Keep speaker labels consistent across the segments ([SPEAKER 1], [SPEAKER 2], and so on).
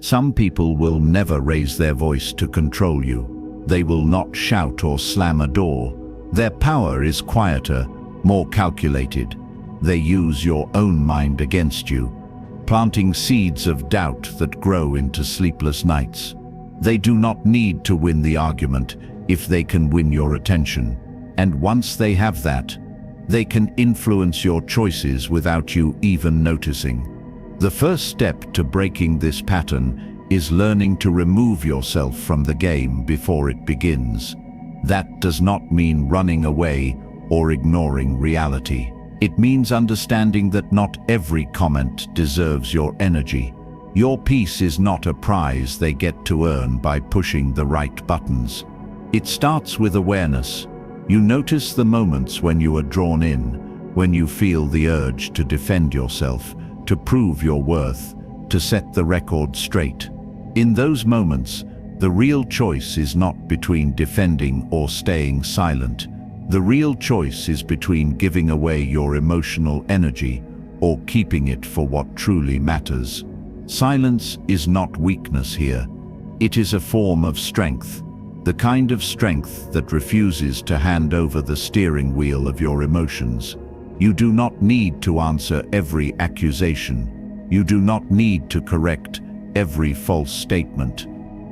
[SPEAKER 1] Some people will never raise their voice to control you. They will not shout or slam a door. Their power is quieter, more calculated. They use your own mind against you, planting seeds of doubt that grow into sleepless nights. They do not need to win the argument if they can win your attention. And once they have that, they can influence your choices without you even noticing. The first step to breaking this pattern is learning to remove yourself from the game before it begins. That does not mean running away or ignoring reality. It means understanding that not every comment deserves your energy. Your peace is not a prize they get to earn by pushing the right buttons. It starts with awareness. You notice the moments when you are drawn in, when you feel the urge to defend yourself, to prove your worth, to set the record straight. In those moments, the real choice is not between defending or staying silent. The real choice is between giving away your emotional energy or keeping it for what truly matters. Silence is not weakness here. It is a form of strength, the kind of strength that refuses to hand over the steering wheel of your emotions. You do not need to answer every accusation. You do not need to correct every false statement.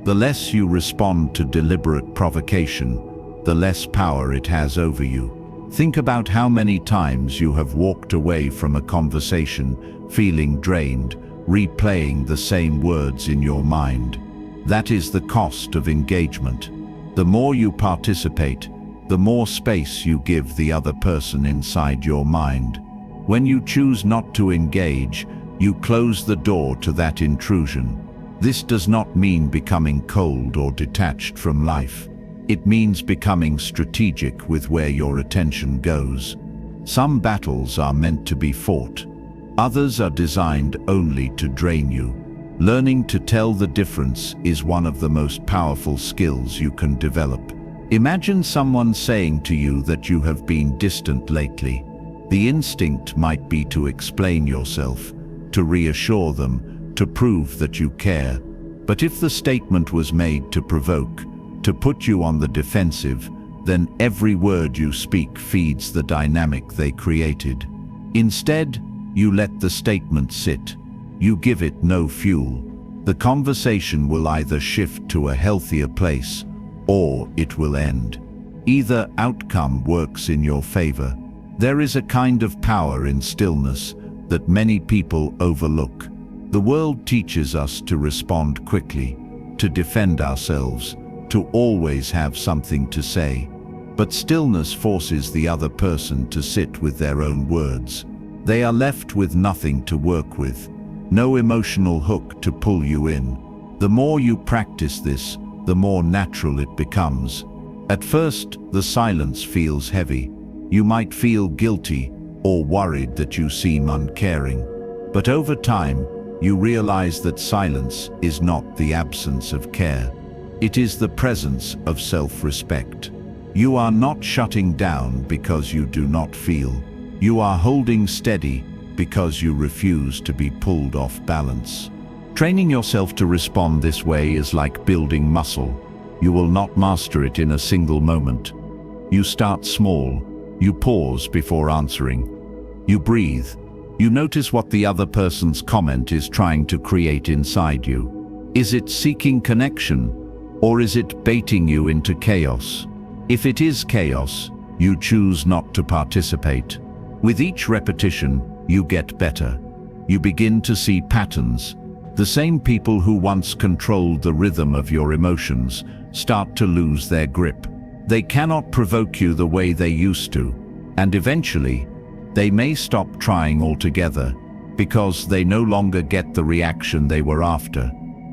[SPEAKER 1] The less you respond to deliberate provocation, the less power it has over you. Think about how many times you have walked away from a conversation, feeling drained, replaying the same words in your mind. That is the cost of engagement. The more you participate, the more space you give the other person inside your mind. When you choose not to engage, you close the door to that intrusion. This does not mean becoming cold or detached from life. It means becoming strategic with where your attention goes. Some battles are meant to be fought. Others are designed only to drain you. Learning to tell the difference is one of the most powerful skills you can develop. Imagine someone saying to you that you have been distant lately. The instinct might be to explain yourself, to reassure them, to prove that you care. But if the statement was made to provoke, to put you on the defensive, then every word you speak feeds the dynamic they created. Instead, you let the statement sit. You give it no fuel. The conversation will either shift to a healthier place, or it will end. Either outcome works in your favor. There is a kind of power in stillness that many people overlook. The world teaches us to respond quickly, to defend ourselves, to always have something to say. But stillness forces the other person to sit with their own words. They are left with nothing to work with, no emotional hook to pull you in. The more you practice this, the more natural it becomes. At first, the silence feels heavy. You might feel guilty or worried that you seem uncaring. But over time, you realize that silence is not the absence of care. It is the presence of self-respect. You are not shutting down because you do not feel. You are holding steady because you refuse to be pulled off balance. Training yourself to respond this way is like building muscle. You will not master it in a single moment. You start small. You pause before answering. You breathe. You notice what the other person's comment is trying to create inside you. Is it seeking connection, or is it baiting you into chaos? If it is chaos, you choose not to participate. With each repetition, you get better. You begin to see patterns. The same people who once controlled the rhythm of your emotions start to lose their grip. They cannot provoke you the way they used to, and eventually, they may stop trying altogether because they no longer get the reaction they were after.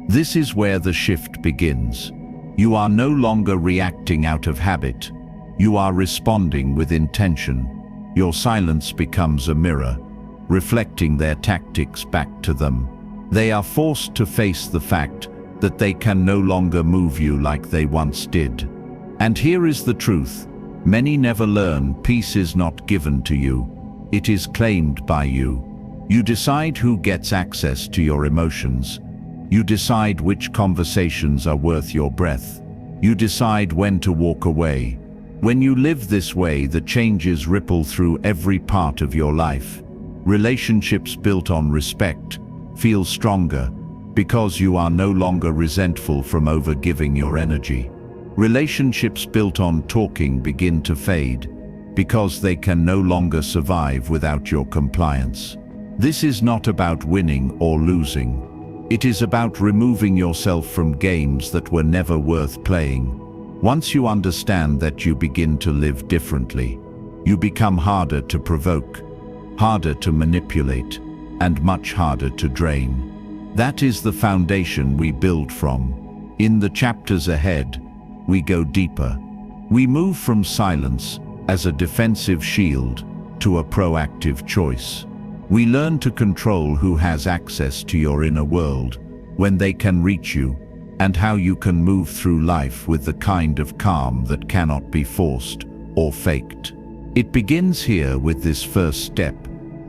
[SPEAKER 1] This is where the shift begins. You are no longer reacting out of habit. You are responding with intention. Your silence becomes a mirror, reflecting their tactics back to them. They are forced to face the fact that they can no longer move you like they once did. And here is the truth. Many never learn peace is not given to you. It is claimed by you. You decide who gets access to your emotions. You decide which conversations are worth your breath. You decide when to walk away. When you live this way, the changes ripple through every part of your life. Relationships built on respect feel stronger because you are no longer resentful from overgiving your energy. Relationships built on talking begin to fade because they can no longer survive without your compliance. This is not about winning or losing. It is about removing yourself from games that were never worth playing. Once you understand that, you begin to live differently. You become harder to provoke, harder to manipulate, and much harder to drain. That is the foundation we build from. In the chapters ahead, we go deeper. We move from silence as a defensive shield to a proactive choice. We learn to control who has access to your inner world, when they can reach you, and how you can move through life with the kind of calm that cannot be forced or faked. It begins here with this first step,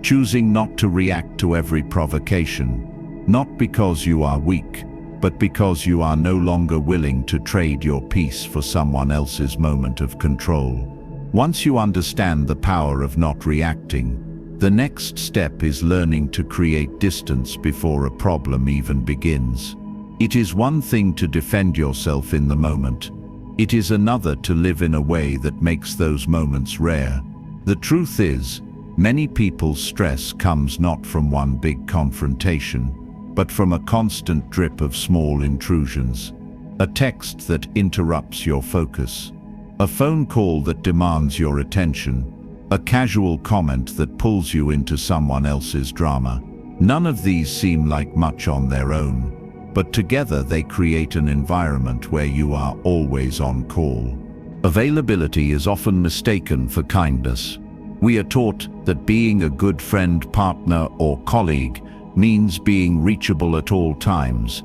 [SPEAKER 1] choosing not to react to every provocation, not because you are weak, but because you are no longer willing to trade your peace for someone else's moment of control. Once you understand the power of not reacting, the next step is learning to create distance before a problem even begins. It is one thing to defend yourself in the moment. It is another to live in a way that makes those moments rare. The truth is, many people's stress comes not from one big confrontation, but from a constant drip of small intrusions. A text that interrupts your focus, a phone call that demands your attention, a casual comment that pulls you into someone else's drama. None of these seem like much on their own, but together they create an environment where you are always on call. Availability is often mistaken for kindness. We are taught that being a good friend, partner, or colleague means being reachable at all times,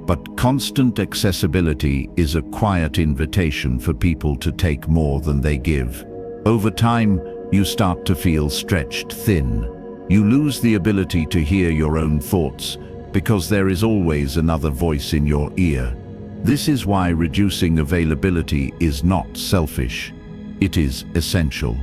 [SPEAKER 1] but constant accessibility is a quiet invitation for people to take more than they give. Over time, you start to feel stretched thin. You lose the ability to hear your own thoughts because there is always another voice in your ear. This is why reducing availability is not selfish. It is essential.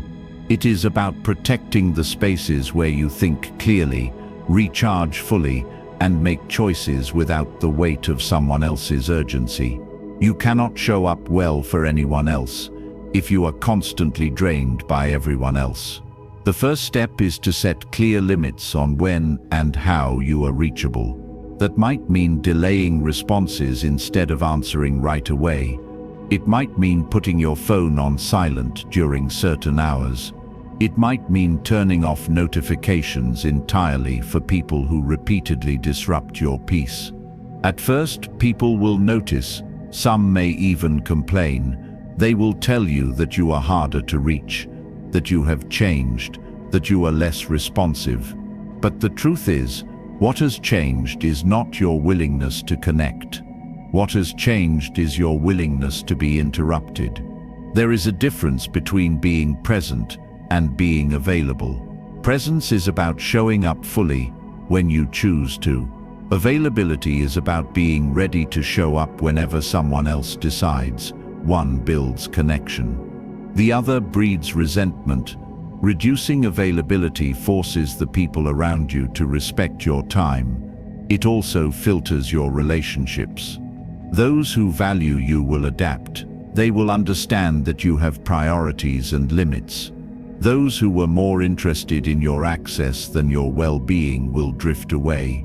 [SPEAKER 1] It is about protecting the spaces where you think clearly, recharge fully, and make choices without the weight of someone else's urgency. You cannot show up well for anyone else if you are constantly drained by everyone else. The first step is to set clear limits on when and how you are reachable. That might mean delaying responses instead of answering right away. It might mean putting your phone on silent during certain hours. It might mean turning off notifications entirely for people who repeatedly disrupt your peace. At first, people will notice. Some may even complain. They will tell you that you are harder to reach, that you have changed, that you are less responsive. But the truth is, what has changed is not your willingness to connect. What has changed is your willingness to be interrupted. There is a difference between being present and being available. Presence is about showing up fully when you choose to. Availability is about being ready to show up whenever someone else decides. One builds connection. The other breeds resentment. Reducing availability forces the people around you to respect your time. It also filters your relationships. Those who value you will adapt. They will understand that you have priorities and limits. Those who were more interested in your access than your well-being will drift away.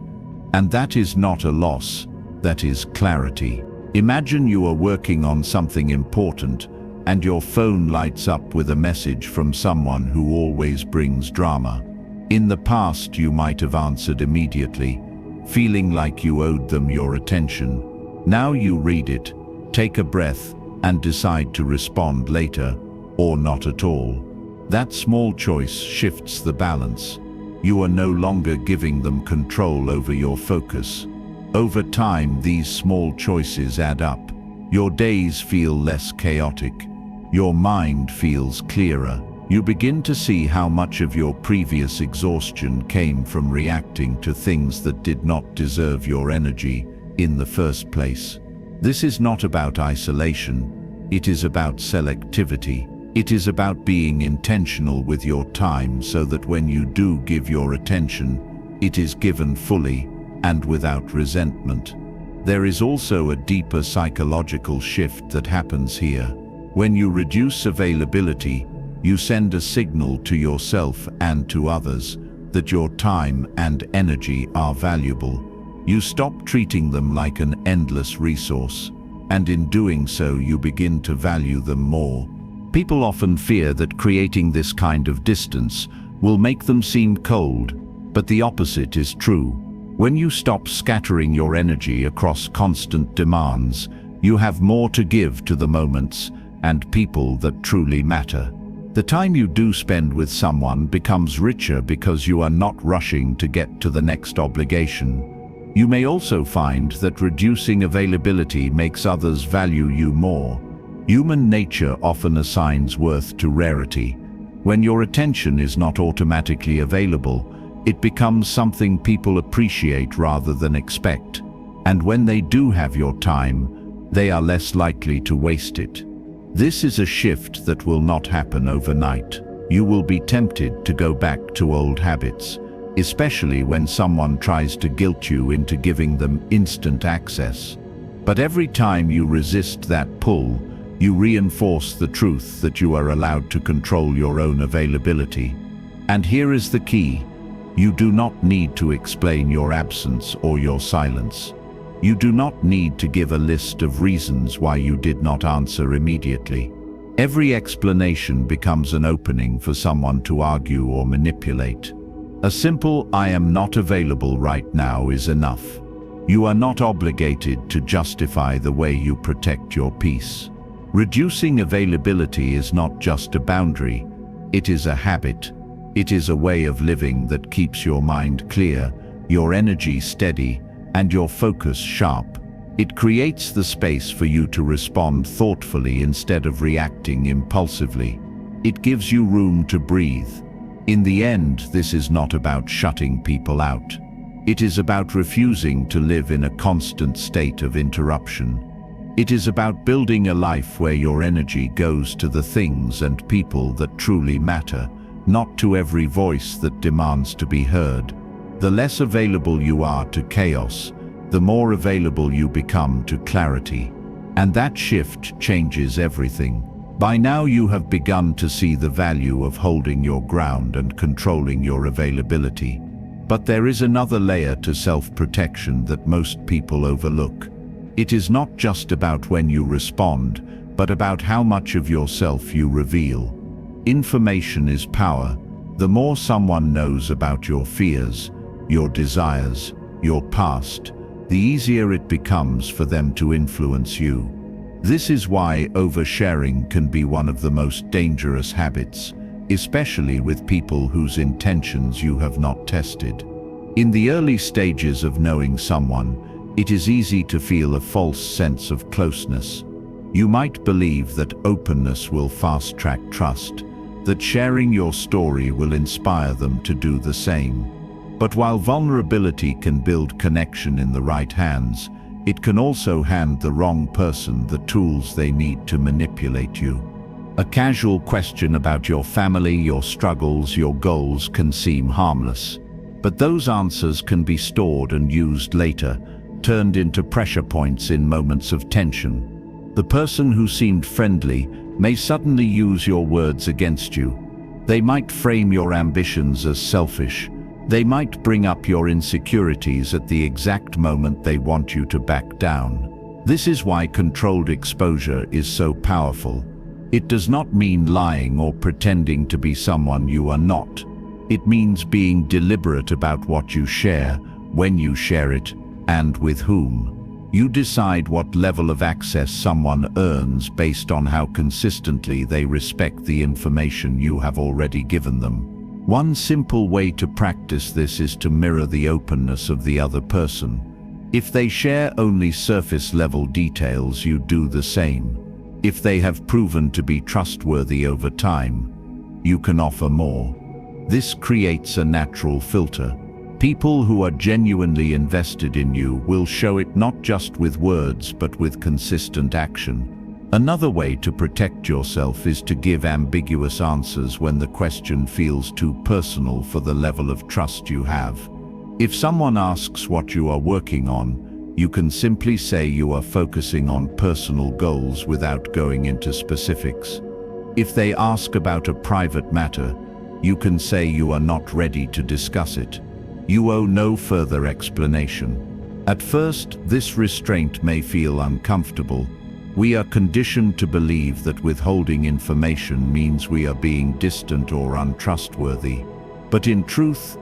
[SPEAKER 1] And that is not a loss, that is clarity. Imagine you are working on something important and your phone lights up with a message from someone who always brings drama. In the past, you might have answered immediately, feeling like you owed them your attention. Now you read it, take a breath, and decide to respond later, or not at all. That small choice shifts the balance. You are no longer giving them control over your focus. Over time, these small choices add up. Your days feel less chaotic. Your mind feels clearer. You begin to see how much of your previous exhaustion came from reacting to things that did not deserve your energy in the first place. This is not about isolation, it is about selectivity. It is about being intentional with your time so that when you do give your attention, it is given fully and without resentment. There is also a deeper psychological shift that happens here. When you reduce availability, you send a signal to yourself and to others that your time and energy are valuable. You stop treating them like an endless resource, and in doing so you begin to value them more. People often fear that creating this kind of distance will make them seem cold, but the opposite is true. When you stop scattering your energy across constant demands, you have more to give to the moments and people that truly matter. The time you do spend with someone becomes richer because you are not rushing to get to the next obligation. You may also find that reducing availability makes others value you more. Human nature often assigns worth to rarity. When your attention is not automatically available, it becomes something people appreciate rather than expect. And when they do have your time, they are less likely to waste it. This is a shift that will not happen overnight. You will be tempted to go back to old habits, especially when someone tries to guilt you into giving them instant access. But every time you resist that pull, you reinforce the truth that you are allowed to control your own availability. And here is the key. You do not need to explain your absence or your silence. You do not need to give a list of reasons why you did not answer immediately. Every explanation becomes an opening for someone to argue or manipulate. A simple "I am not available right now" is enough. You are not obligated to justify the way you protect your peace. Reducing availability is not just a boundary, it is a habit. It is a way of living that keeps your mind clear, your energy steady, and your focus sharp. It creates the space for you to respond thoughtfully instead of reacting impulsively. It gives you room to breathe. In the end, this is not about shutting people out. It is about refusing to live in a constant state of interruption. It is about building a life where your energy goes to the things and people that truly matter, not to every voice that demands to be heard. The less available you are to chaos, the more available you become to clarity. And that shift changes everything. By now you have begun to see the value of holding your ground and controlling your availability. But there is another layer to self-protection that most people overlook. It is not just about when you respond, but about how much of yourself you reveal. Information is power. The more someone knows about your fears, your desires, your past, the easier it becomes for them to influence you. This is why oversharing can be one of the most dangerous habits, especially with people whose intentions you have not tested. In the early stages of knowing someone, it is easy to feel a false sense of closeness. You might believe that openness will fast-track trust, that sharing your story will inspire them to do the same. But while vulnerability can build connection in the right hands, it can also hand the wrong person the tools they need to manipulate you. A casual question about your family, your struggles, your goals can seem harmless. But those answers can be stored and used later, turned into pressure points in moments of tension. The person who seemed friendly may suddenly use your words against you. They might frame your ambitions as selfish. They might bring up your insecurities at the exact moment they want you to back down. This is why controlled exposure is so powerful. It does not mean lying or pretending to be someone you are not. It means being deliberate about what you share, when you share it, and with whom. You decide what level of access someone earns based on how consistently they respect the information you have already given them. One simple way to practice this is to mirror the openness of the other person. If they share only surface-level details, you do the same. If they have proven to be trustworthy over time, you can offer more. This creates a natural filter. People who are genuinely invested in you will show it not just with words but with consistent action. Another way to protect yourself is to give ambiguous answers when the question feels too personal for the level of trust you have. If someone asks what you are working on, you can simply say you are focusing on personal goals without going into specifics. If they ask about a private matter, you can say you are not ready to discuss it. You owe no further explanation. At first, this restraint may feel uncomfortable. We are conditioned to believe that withholding information means we are being distant or untrustworthy. But in truth,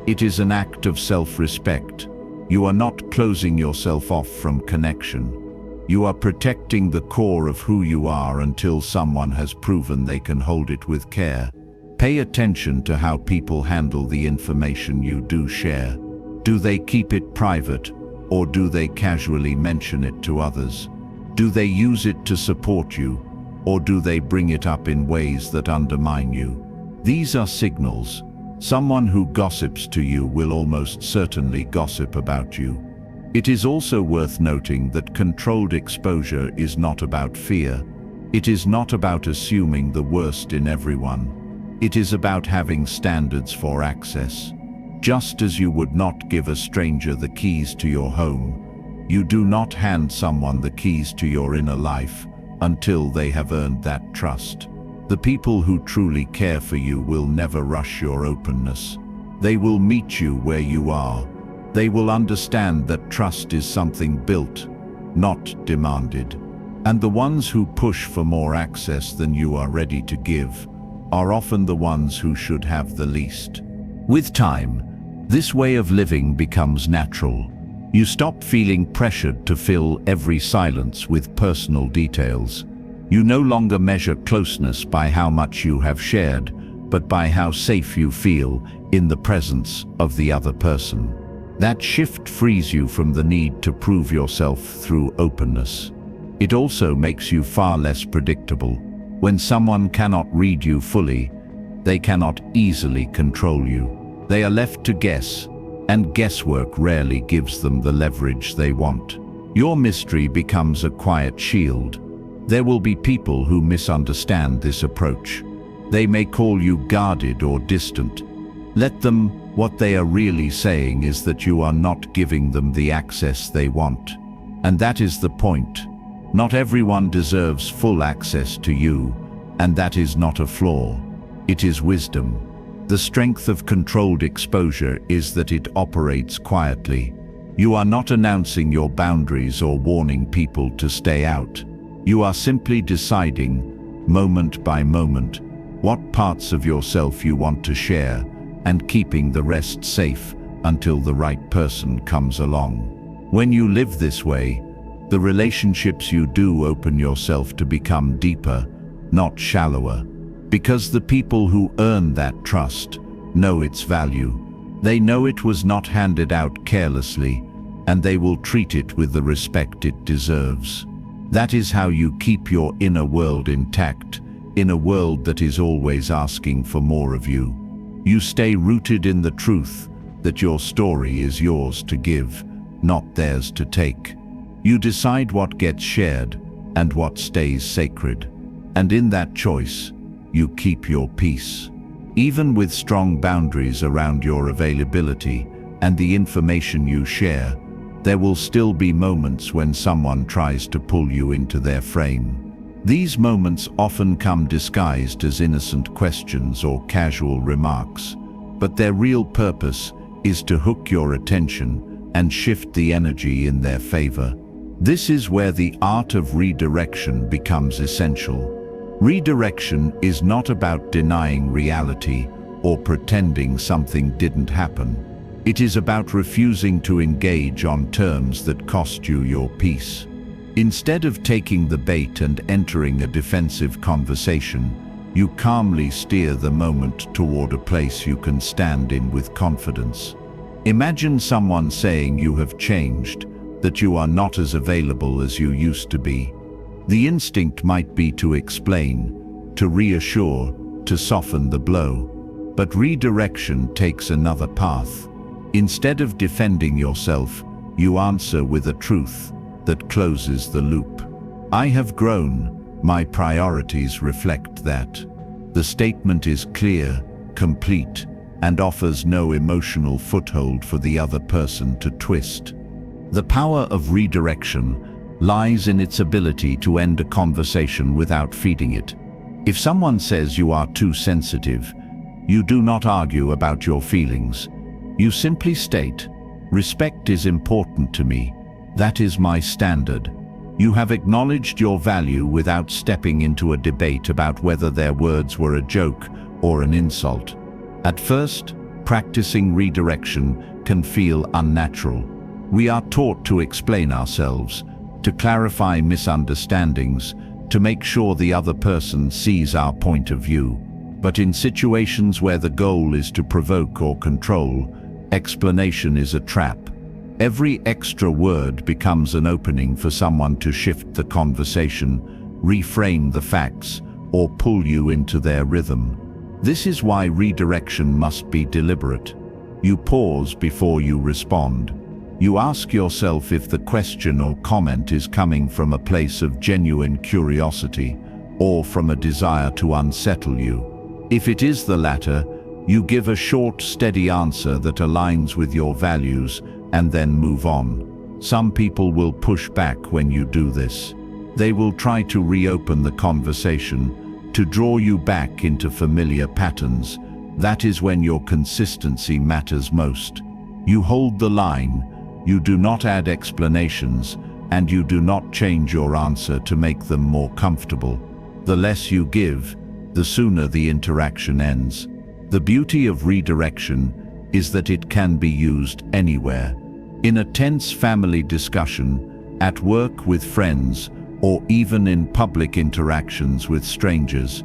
[SPEAKER 1] it is an act of self-respect. You are not closing yourself off from connection. You are protecting the core of who you are until someone has proven they can hold it with care. Pay attention to how people handle the information you do share. Do they keep it private, or do they casually mention it to others? Do they use it to support you, or do they bring it up in ways that undermine you? These are signals. Someone who gossips to you will almost certainly gossip about you. It is also worth noting that controlled exposure is not about fear. It is not about assuming the worst in everyone. It is about having standards for access. Just as you would not give a stranger the keys to your home, you do not hand someone the keys to your inner life until they have earned that trust. The people who truly care for you will never rush your openness. They will meet you where you are. They will understand that trust is something built, not demanded. And the ones who push for more access than you are ready to give are often the ones who should have the least. With time, this way of living becomes natural. You stop feeling pressured to fill every silence with personal details. You no longer measure closeness by how much you have shared, but by how safe you feel in the presence of the other person. That shift frees you from the need to prove yourself through openness. It also makes you far less predictable. When someone cannot read you fully, they cannot easily control you. They are left to guess, and guesswork rarely gives them the leverage they want. Your mystery becomes a quiet shield. There will be people who misunderstand this approach. They may call you guarded or distant. Let them. What they are really saying is that you are not giving them the access they want. And that is the point. Not everyone deserves full access to you, and that is not a flaw. It is wisdom. The strength of controlled exposure is that it operates quietly. You are not announcing your boundaries or warning people to stay out. You are simply deciding, moment by moment, what parts of yourself you want to share, and keeping the rest safe until the right person comes along. When you live this way, the relationships you do open yourself to become deeper, not shallower. Because the people who earn that trust know its value. They know it was not handed out carelessly, and they will treat it with the respect it deserves. That is how you keep your inner world intact, in a world that is always asking for more of you. You stay rooted in the truth that your story is yours to give, not theirs to take. You decide what gets shared and what stays sacred. And in that choice, you keep your peace. Even with strong boundaries around your availability and the information you share, there will still be moments when someone tries to pull you into their frame. These moments often come disguised as innocent questions or casual remarks, but their real purpose is to hook your attention and shift the energy in their favor. This is where the art of redirection becomes essential. Redirection is not about denying reality or pretending something didn't happen. It is about refusing to engage on terms that cost you your peace. Instead of taking the bait and entering a defensive conversation, you calmly steer the moment toward a place you can stand in with confidence. Imagine someone saying you have changed, that you are not as available as you used to be. The instinct might be to explain, to reassure, to soften the blow. But redirection takes another path. Instead of defending yourself, you answer with a truth that closes the loop. I have grown, my priorities reflect that. The statement is clear, complete, and offers no emotional foothold for the other person to twist. The power of redirection lies in its ability to end a conversation without feeding it. If someone says you are too sensitive, you do not argue about your feelings. You simply state, "Respect is important to me. That is my standard." You have acknowledged your value without stepping into a debate about whether their words were a joke or an insult. At first, practicing redirection can feel unnatural. We are taught to explain ourselves, to clarify misunderstandings, to make sure the other person sees our point of view. But in situations where the goal is to provoke or control, explanation is a trap. Every extra word becomes an opening for someone to shift the conversation, reframe the facts, or pull you into their rhythm. This is why redirection must be deliberate. You pause before you respond. You ask yourself if the question or comment is coming from a place of genuine curiosity or from a desire to unsettle you. If it is the latter, you give a short, steady answer that aligns with your values and then move on. Some people will push back when you do this. They will try to reopen the conversation, to draw you back into familiar patterns. That is when your consistency matters most. You hold the line, you do not add explanations, and you do not change your answer to make them more comfortable. The less you give, the sooner the interaction ends. The beauty of redirection is that it can be used anywhere. In a tense family discussion, at work with friends, or even in public interactions with strangers.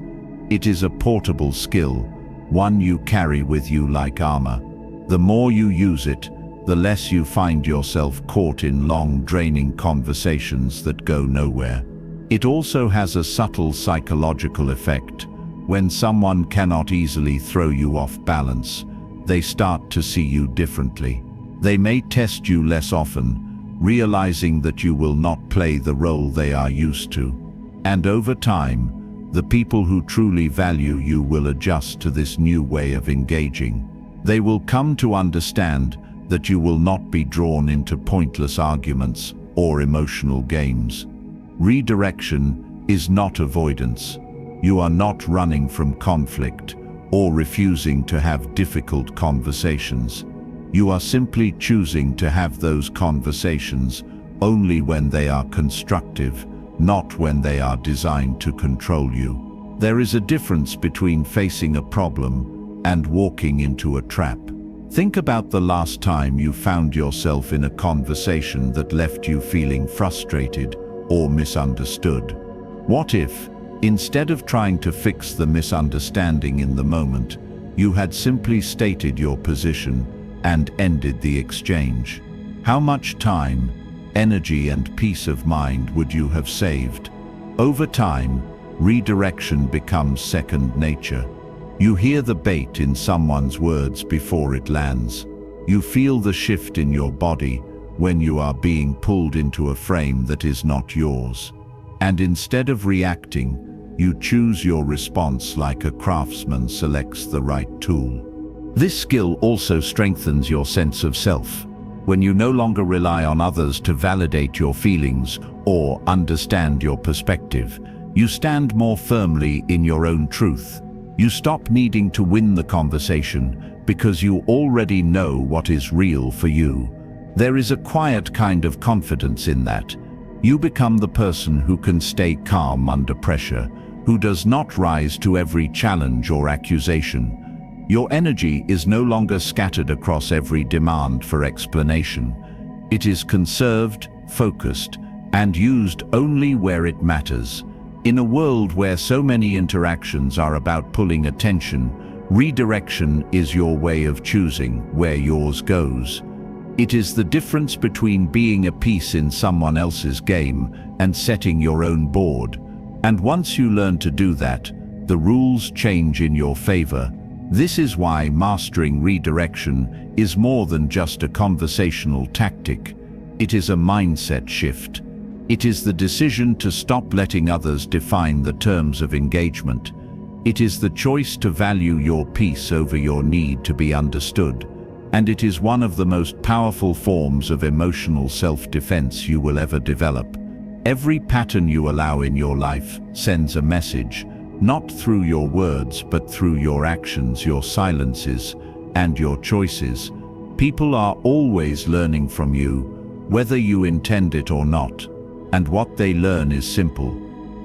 [SPEAKER 1] It is a portable skill, one you carry with you like armor. The more you use it, the less you find yourself caught in long, draining conversations that go nowhere. It also has a subtle psychological effect. When someone cannot easily throw you off balance, they start to see you differently. They may test you less often, realizing that you will not play the role they are used to. And over time, the people who truly value you will adjust to this new way of engaging. They will come to understand that you will not be drawn into pointless arguments or emotional games. Redirection is not avoidance. You are not running from conflict or refusing to have difficult conversations. You are simply choosing to have those conversations only when they are constructive, not when they are designed to control you. There is a difference between facing a problem and walking into a trap. Think about the last time you found yourself in a conversation that left you feeling frustrated or misunderstood. What if, instead of trying to fix the misunderstanding in the moment, you had simply stated your position and ended the exchange? How much time, energy, and peace of mind would you have saved? Over time, redirection becomes second nature. You hear the bait in someone's words before it lands. You feel the shift in your body when you are being pulled into a frame that is not yours. And instead of reacting, you choose your response like a craftsman selects the right tool. This skill also strengthens your sense of self. When you no longer rely on others to validate your feelings or understand your perspective, you stand more firmly in your own truth. You stop needing to win the conversation because you already know what is real for you. There is a quiet kind of confidence in that. You become the person who can stay calm under pressure, who does not rise to every challenge or accusation. Your energy is no longer scattered across every demand for explanation. It is conserved, focused, and used only where it matters. In a world where so many interactions are about pulling attention, redirection is your way of choosing where yours goes. It is the difference between being a piece in someone else's game and setting your own board. And once you learn to do that, the rules change in your favor. This is why mastering redirection is more than just a conversational tactic. It is a mindset shift. It is the decision to stop letting others define the terms of engagement. It is the choice to value your peace over your need to be understood. And it is one of the most powerful forms of emotional self-defense you will ever develop. Every pattern you allow in your life sends a message, not through your words but through your actions, your silences, and your choices. People are always learning from you, whether you intend it or not. And what they learn is simple.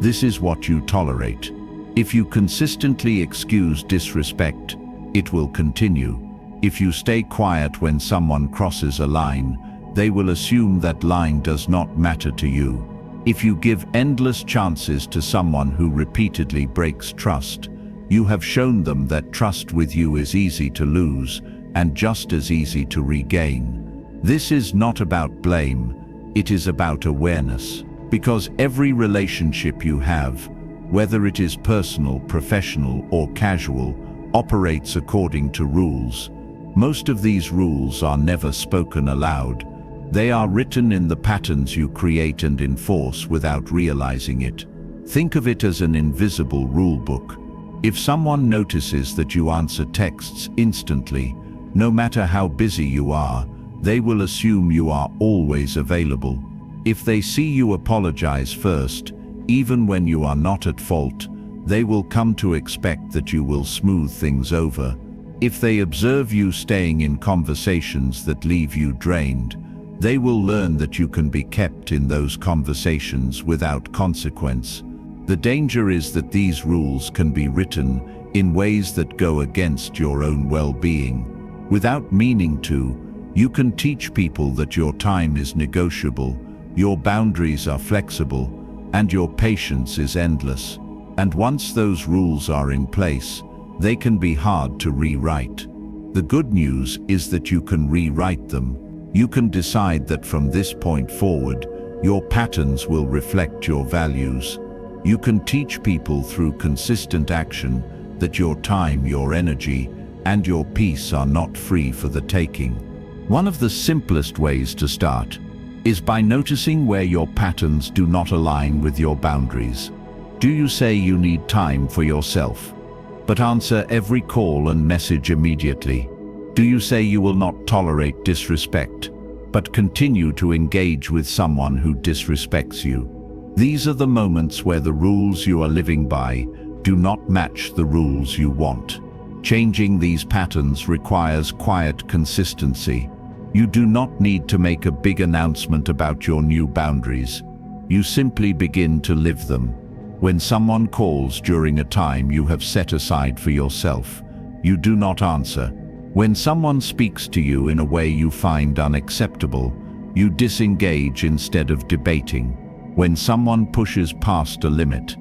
[SPEAKER 1] This is what you tolerate. If you consistently excuse disrespect, it will continue. If you stay quiet when someone crosses a line, they will assume that line does not matter to you. If you give endless chances to someone who repeatedly breaks trust, you have shown them that trust with you is easy to lose and just as easy to regain. This is not about blame, it is about awareness. Because every relationship you have, whether it is personal, professional, or casual, operates according to rules. Most of these rules are never spoken aloud. They are written in the patterns you create and enforce without realizing it. Think of it as an invisible rule book. If someone notices that you answer texts instantly, no matter how busy you are, they will assume you are always available. If they see you apologize first, even when you are not at fault, they will come to expect that you will smooth things over. If they observe you staying in conversations that leave you drained, they will learn that you can be kept in those conversations without consequence. The danger is that these rules can be written in ways that go against your own well-being. Without meaning to, you can teach people that your time is negotiable, your boundaries are flexible, and your patience is endless. And once those rules are in place, they can be hard to rewrite. The good news is that you can rewrite them. You can decide that from this point forward, your patterns will reflect your values. You can teach people through consistent action that your time, your energy, and your peace are not free for the taking. One of the simplest ways to start is by noticing where your patterns do not align with your boundaries. Do you say you need time for yourself, but answer every call and message immediately? Do you say you will not tolerate disrespect, but continue to engage with someone who disrespects you? These are the moments where the rules you are living by do not match the rules you want. Changing these patterns requires quiet consistency. You do not need to make a big announcement about your new boundaries. You simply begin to live them. When someone calls during a time you have set aside for yourself, you do not answer. When someone speaks to you in a way you find unacceptable, you disengage instead of debating. When someone pushes past a limit,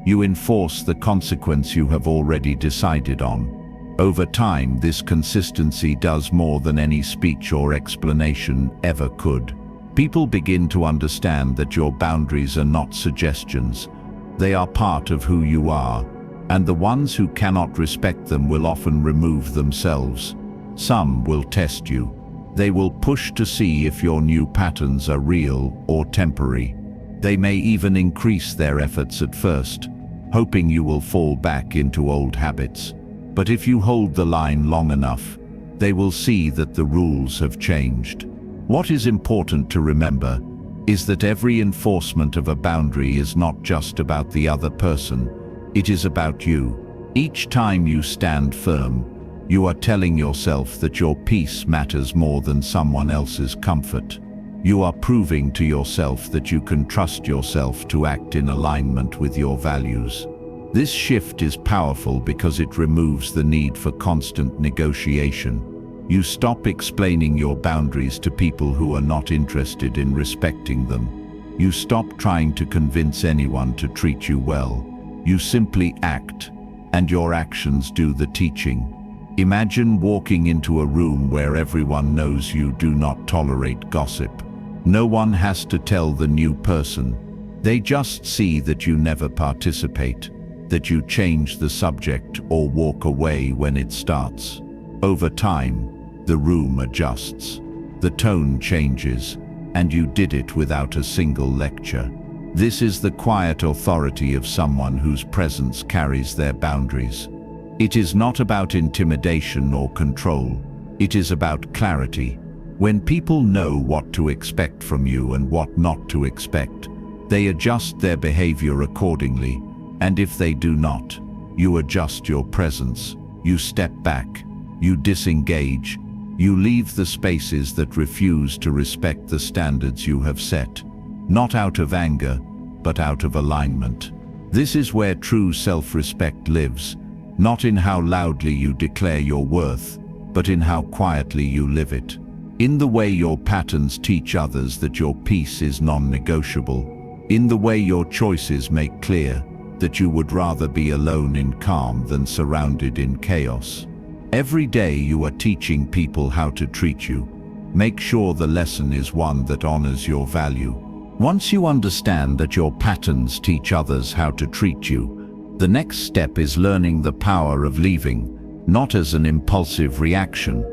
[SPEAKER 1] you enforce the consequence you have already decided on. Over time, this consistency does more than any speech or explanation ever could. People begin to understand that your boundaries are not suggestions. They are part of who you are, and the ones who cannot respect them will often remove themselves. Some will test you. They will push to see if your new patterns are real or temporary. They may even increase their efforts at first, hoping you will fall back into old habits. But if you hold the line long enough, they will see that the rules have changed. What is important to remember is that every enforcement of a boundary is not just about the other person, it is about you. Each time you stand firm, you are telling yourself that your peace matters more than someone else's comfort. You are proving to yourself that you can trust yourself to act in alignment with your values. This shift is powerful because it removes the need for constant negotiation. You stop explaining your boundaries to people who are not interested in respecting them. You stop trying to convince anyone to treat you well. You simply act, and your actions do the teaching. Imagine walking into a room where everyone knows you do not tolerate gossip. No one has to tell the new person. They just see that you never participate. that you change the subject or walk away when it starts. Over time, the room adjusts, the tone changes, and you did it without a single lecture. This is the quiet authority of someone whose presence carries their boundaries. It is not about intimidation or control. It is about clarity. When people know what to expect from you and what not to expect, they adjust their behavior accordingly. And if they do not, you adjust your presence. You step back. You disengage. You leave the spaces that refuse to respect the standards you have set. Not out of anger, but out of alignment. This is where true self-respect lives, not in how loudly you declare your worth, but in how quietly you live it. In the way your patterns teach others that your peace is non-negotiable. In the way your choices make clear that you would rather be alone in calm than surrounded in chaos. Every day you are teaching people how to treat you. Make sure the lesson is one that honors your value. Once you understand that your patterns teach others how to treat you, the next step is learning the power of leaving, not as an impulsive reaction,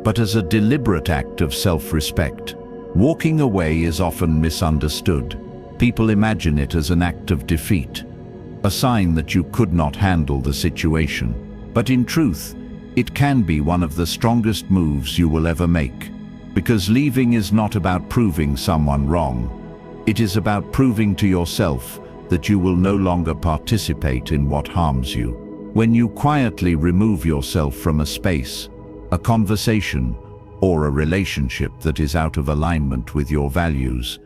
[SPEAKER 1] but as a deliberate act of self-respect. Walking away is often misunderstood. People imagine it as an act of defeat, a sign that you could not handle the situation. But in truth, it can be one of the strongest moves you will ever make. Because leaving is not about proving someone wrong. It is about proving to yourself that you will no longer participate in what harms you. When you quietly remove yourself from a space, a conversation, or a relationship that is out of alignment with your values,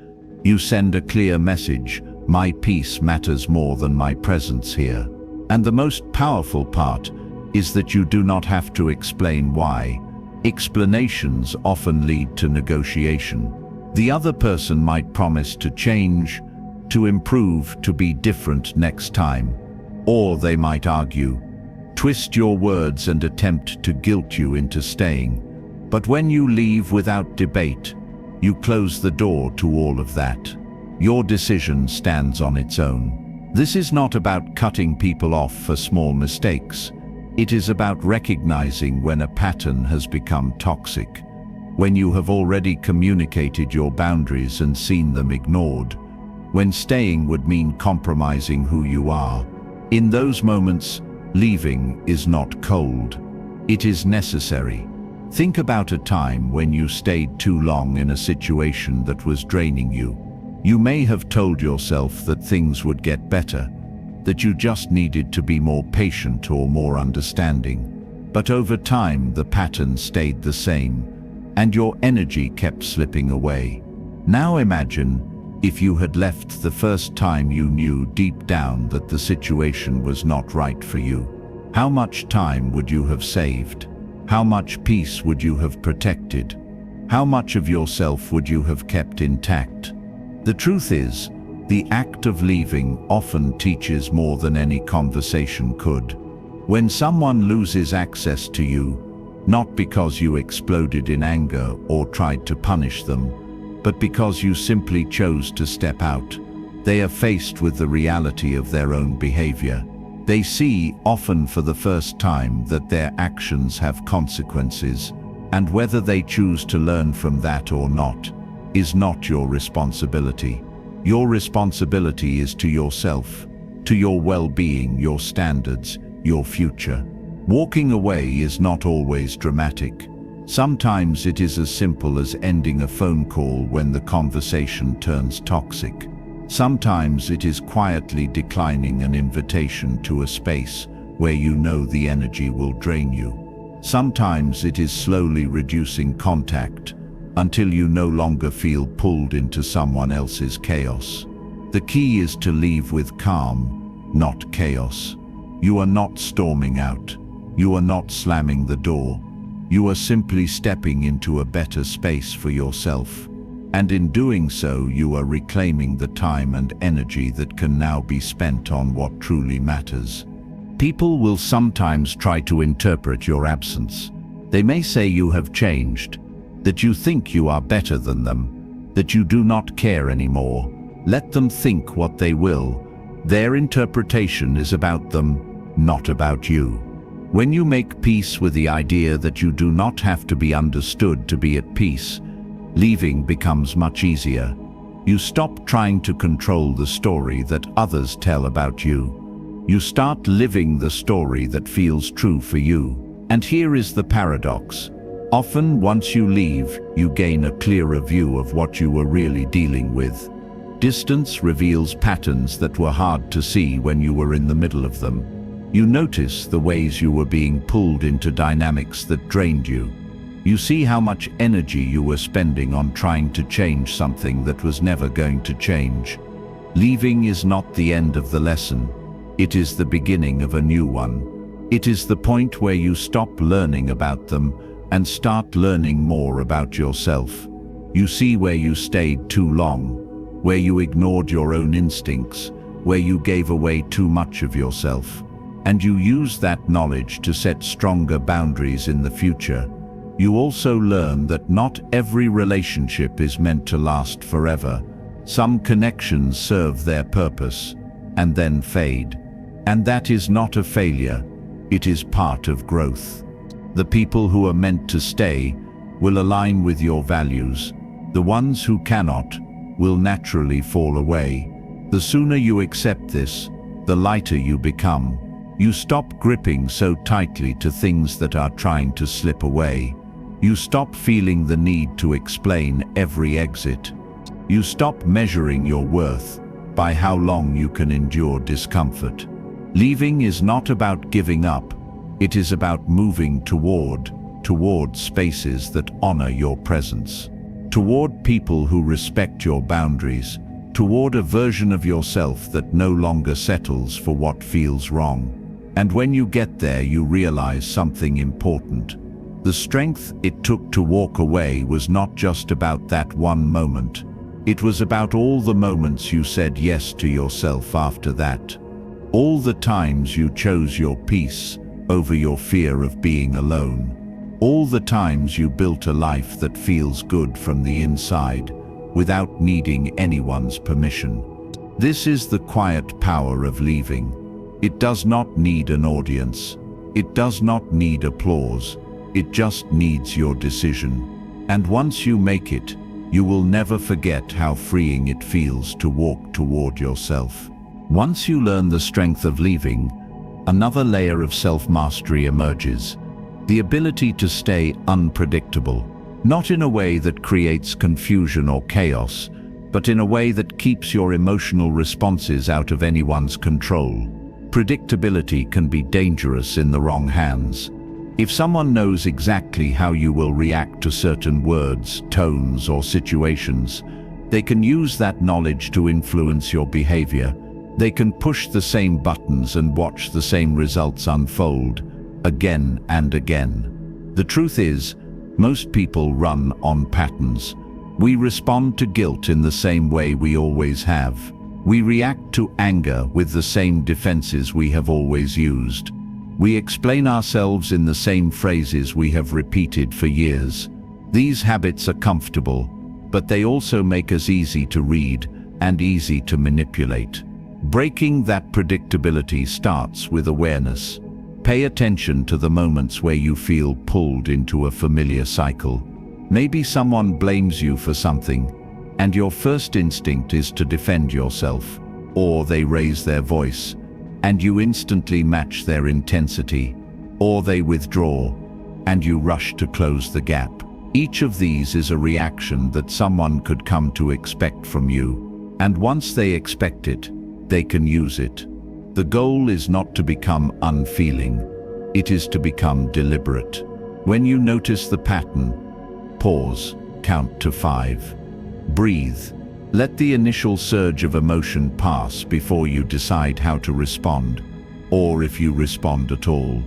[SPEAKER 1] you send a clear message: my peace matters more than my presence here. And the most powerful part is that you do not have to explain why. Explanations often lead to negotiation. The other person might promise to change, to improve, to be different next time. Or they might argue, twist your words and attempt to guilt you into staying. But when you leave without debate, you close the door to all of that. Your decision stands on its own. This is not about cutting people off for small mistakes. It is about recognizing when a pattern has become toxic, when you have already communicated your boundaries and seen them ignored, when staying would mean compromising who you are. In those moments, leaving is not cold. It is necessary. Think about a time when you stayed too long in a situation that was draining you. You may have told yourself that things would get better, that you just needed to be more patient or more understanding. But over time, the pattern stayed the same, and your energy kept slipping away. Now imagine if you had left the first time you knew deep down that the situation was not right for you. How much time would you have saved? How much peace would you have protected? How much of yourself would you have kept intact? The truth is, the act of leaving often teaches more than any conversation could. When someone loses access to you, not because you exploded in anger or tried to punish them, but because you simply chose to step out, they are faced with the reality of their own behavior. They see, often for the first time, that their actions have consequences, and whether they choose to learn from that or not is not your responsibility. Your responsibility is to yourself, to your well-being, your standards, your future. Walking away is not always dramatic. Sometimes it is as simple as ending a phone call when the conversation turns toxic. Sometimes it is quietly declining an invitation to a space where you know the energy will drain you. Sometimes it is slowly reducing contact until you no longer feel pulled into someone else's chaos. The key is to leave with calm, not chaos. You are not storming out. You are not slamming the door. You are simply stepping into a better space for yourself. And in doing so, you are reclaiming the time and energy that can now be spent on what truly matters. People will sometimes try to interpret your absence. They may say you have changed, that you think you are better than them, that you do not care anymore. Let them think what they will. Their interpretation is about them, not about you. When you make peace with the idea that you do not have to be understood to be at peace, leaving becomes much easier. You stop trying to control the story that others tell about you. You start living the story that feels true for you. And here is the paradox. Often, once you leave, you gain a clearer view of what you were really dealing with. Distance reveals patterns that were hard to see when you were in the middle of them. You notice the ways you were being pulled into dynamics that drained you. You see how much energy you were spending on trying to change something that was never going to change. Leaving is not the end of the lesson. It is the beginning of a new one. It is the point where you stop learning about them and start learning more about yourself. You see where you stayed too long, where you ignored your own instincts, where you gave away too much of yourself. And you use that knowledge to set stronger boundaries in the future. You also learn that not every relationship is meant to last forever. Some connections serve their purpose and then fade. And that is not a failure, it is part of growth. The people who are meant to stay will align with your values. The ones who cannot will naturally fall away. The sooner you accept this, the lighter you become. You stop gripping so tightly to things that are trying to slip away. You stop feeling the need to explain every exit. You stop measuring your worth by how long you can endure discomfort. Leaving is not about giving up. It is about moving toward spaces that honor your presence. Toward people who respect your boundaries, toward a version of yourself that no longer settles for what feels wrong. And when you get there, you realize something important. The strength it took to walk away was not just about that one moment. It was about all the moments you said yes to yourself after that. All the times you chose your peace over your fear of being alone. All the times you built a life that feels good from the inside, without needing anyone's permission. This is the quiet power of leaving. It does not need an audience. It does not need applause. It just needs your decision. And once you make it, you will never forget how freeing it feels to walk toward yourself. Once you learn the strength of leaving, another layer of self-mastery emerges. The ability to stay unpredictable, not in a way that creates confusion or chaos, but in a way that keeps your emotional responses out of anyone's control. Predictability can be dangerous in the wrong hands. If someone knows exactly how you will react to certain words, tones, or situations, they can use that knowledge to influence your behavior. They can push the same buttons and watch the same results unfold, again and again. The truth is, most people run on patterns. We respond to guilt in the same way we always have. We react to anger with the same defenses we have always used. We explain ourselves in the same phrases we have repeated for years. These habits are comfortable, but they also make us easy to read and easy to manipulate. Breaking that predictability starts with awareness. Pay attention to the moments where you feel pulled into a familiar cycle. Maybe someone blames you for something, and your first instinct is to defend yourself, or they raise their voice, and you instantly match their intensity, or they withdraw, and you rush to close the gap. Each of these is a reaction that someone could come to expect from you, and once they expect it, they can use it. The goal is not to become unfeeling, it is to become deliberate. When you notice the pattern, pause, count to 5. Breathe. Let the initial surge of emotion pass before you decide how to respond, or if you respond at all.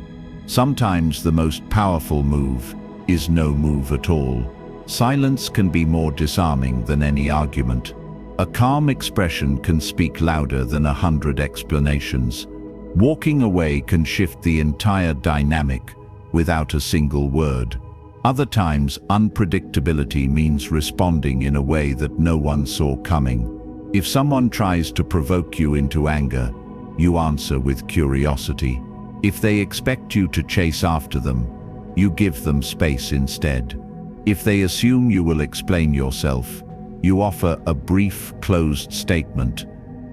[SPEAKER 1] Sometimes the most powerful move is no move at all. Silence can be more disarming than any argument. A calm expression can speak louder than 100 explanations. Walking away can shift the entire dynamic without a single word. Other times, unpredictability means responding in a way that no one saw coming. If someone tries to provoke you into anger, you answer with curiosity. If they expect you to chase after them, you give them space instead. If they assume you will explain yourself, you offer a brief, closed statement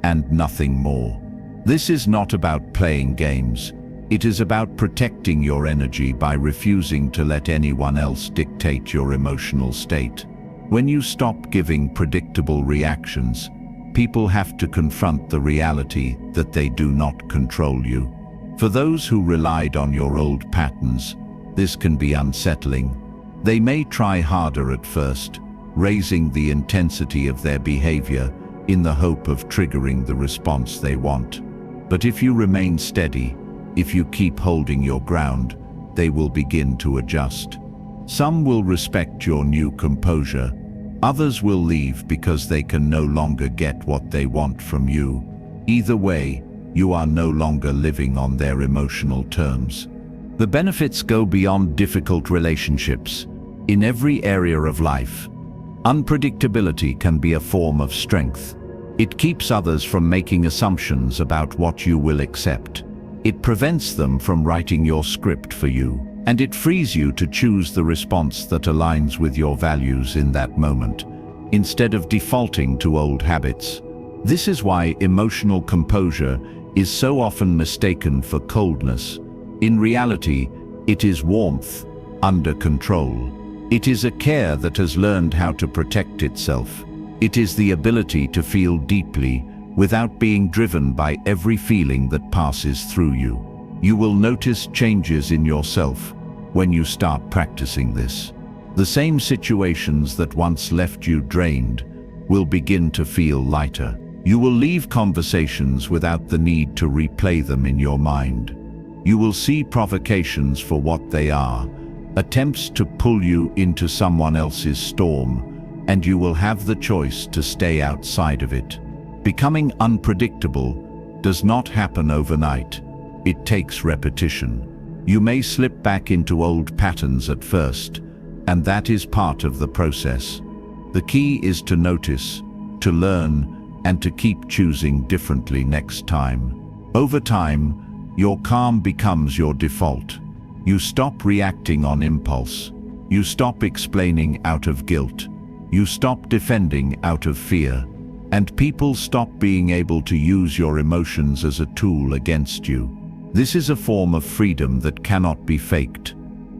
[SPEAKER 1] and nothing more. This is not about playing games. It is about protecting your energy by refusing to let anyone else dictate your emotional state. When you stop giving predictable reactions, people have to confront the reality that they do not control you. For those who relied on your old patterns, this can be unsettling. They may try harder at first, raising the intensity of their behavior in the hope of triggering the response they want. But if you remain steady, if you keep holding your ground, they will begin to adjust. Some will respect your new composure. Others will leave because they can no longer get what they want from you. Either way, you are no longer living on their emotional terms. The benefits go beyond difficult relationships. In every area of life, unpredictability can be a form of strength. It keeps others from making assumptions about what you will accept. It prevents them from writing your script for you, and it frees you to choose the response that aligns with your values in that moment, instead of defaulting to old habits. This is why emotional composure is so often mistaken for coldness. In reality, it is warmth under control. It is a care that has learned how to protect itself. It is the ability to feel deeply without being driven by every feeling that passes through you. You will notice changes in yourself when you start practicing this. The same situations that once left you drained will begin to feel lighter. You will leave conversations without the need to replay them in your mind. You will see provocations for what they are, attempts to pull you into someone else's storm, and you will have the choice to stay outside of it. Becoming unpredictable does not happen overnight. It takes repetition. You may slip back into old patterns at first, and that is part of the process. The key is to notice, to learn, and to keep choosing differently next time. Over time, your calm becomes your default. You stop reacting on impulse. You stop explaining out of guilt. You stop defending out of fear. And people stop being able to use your emotions as a tool against you. This is a form of freedom that cannot be faked.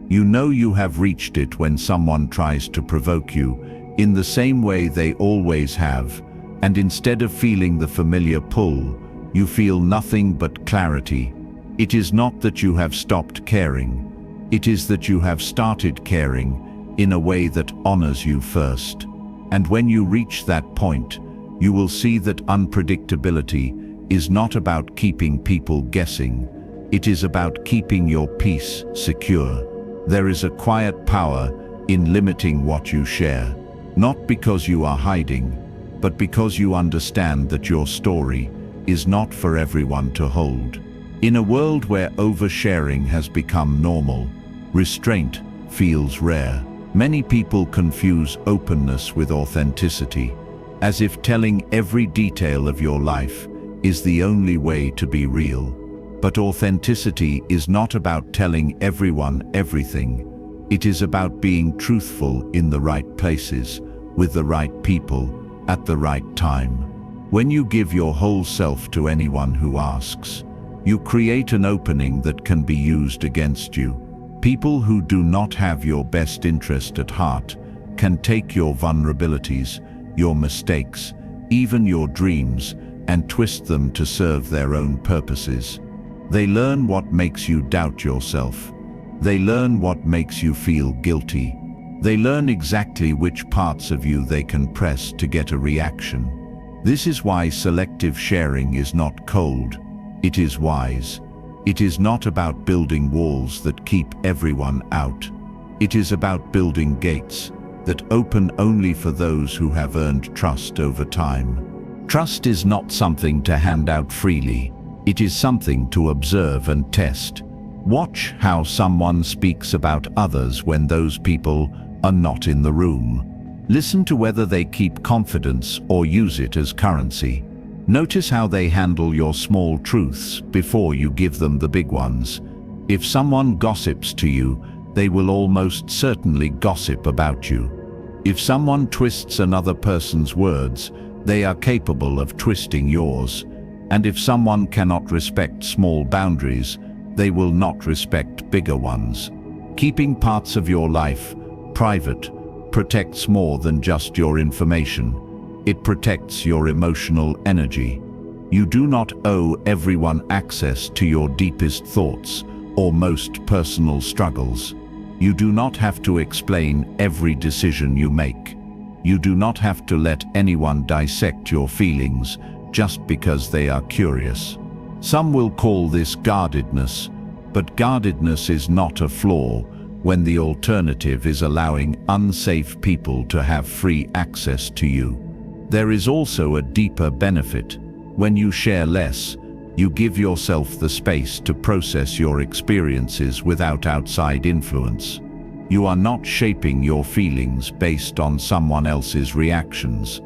[SPEAKER 1] You know you have reached it when someone tries to provoke you in the same way they always have, and instead of feeling the familiar pull, you feel nothing but clarity. It is not that you have stopped caring. It is that you have started caring in a way that honors you first. And when you reach that point, you will see that unpredictability is not about keeping people guessing. It is about keeping your peace secure. There is a quiet power in limiting what you share, not because you are hiding, but because you understand that your story is not for everyone to hold. In a world where oversharing has become normal, restraint feels rare. Many people confuse openness with authenticity, as if telling every detail of your life is the only way to be real. But authenticity is not about telling everyone everything. It is about being truthful in the right places, with the right people, at the right time. When you give your whole self to anyone who asks, you create an opening that can be used against you. People who do not have your best interest at heart can take your vulnerabilities, your mistakes, even your dreams, and twist them to serve their own purposes. They learn what makes you doubt yourself. They learn what makes you feel guilty. They learn exactly which parts of you they can press to get a reaction. This is why selective sharing is not cold. It is wise. It is not about building walls that keep everyone out. It is about building gates that open only for those who have earned trust over time. Trust is not something to hand out freely. It is something to observe and test. Watch how someone speaks about others when those people are not in the room. Listen to whether they keep confidence or use it as currency. Notice how they handle your small truths before you give them the big ones. If someone gossips to you, they will almost certainly gossip about you. If someone twists another person's words, they are capable of twisting yours. And if someone cannot respect small boundaries, they will not respect bigger ones. Keeping parts of your life private protects more than just your information. It protects your emotional energy. You do not owe everyone access to your deepest thoughts or most personal struggles. You do not have to explain every decision you make. You do not have to let anyone dissect your feelings just because they are curious. Some will call this guardedness, but guardedness is not a flaw when the alternative is allowing unsafe people to have free access to you. There is also a deeper benefit. When you share less, you give yourself the space to process your experiences without outside influence. You are not shaping your feelings based on someone else's reactions.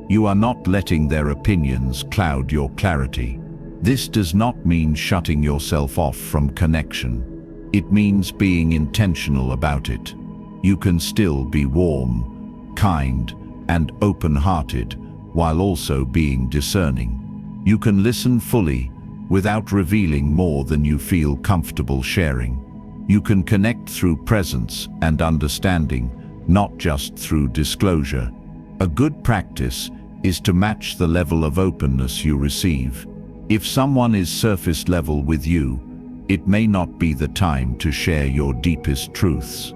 [SPEAKER 1] You are not letting their opinions cloud your clarity. This does not mean shutting yourself off from connection. It means being intentional about it. You can still be warm, kind, and open-hearted while also being discerning. You can listen fully without revealing more than you feel comfortable sharing. You can connect through presence and understanding, not just through disclosure. A good practice is to match the level of openness you receive. If someone is surface level with you, it may not be the time to share your deepest truths.